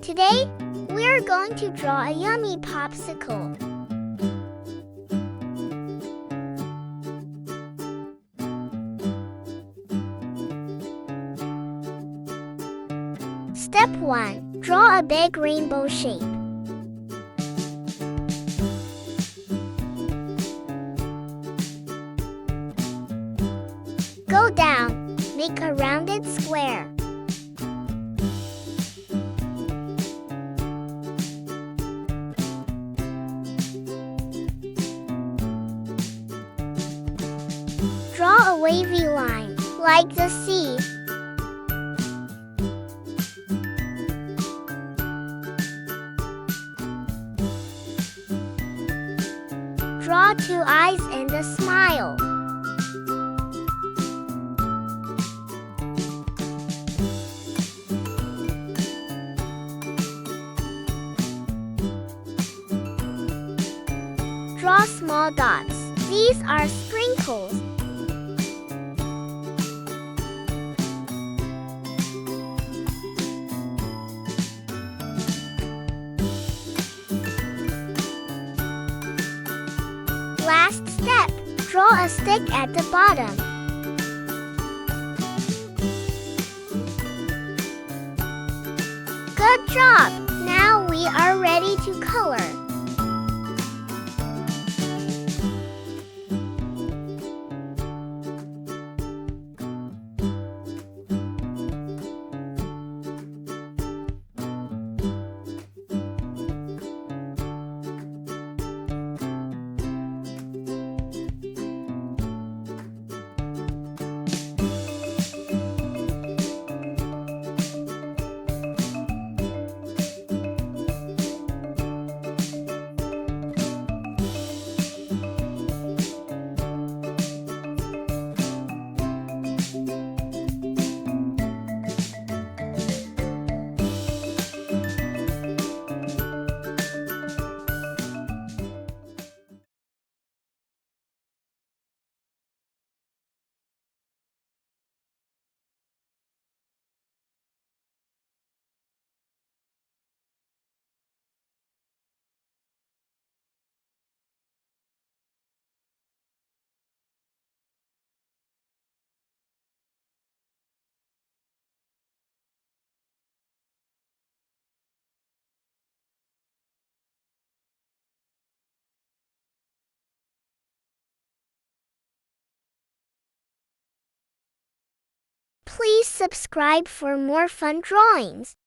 Today, we're going to draw a yummy popsicle. Step 1. Draw a big rainbow shape. Go down, make a rounded square. Draw a wavy line, like the sea. Draw 2 eyes and a smile. Draw small dots. These are sprinkles. Last step, draw a stick at the bottom. Good job! Now we are ready to color. Please subscribe for more fun drawings.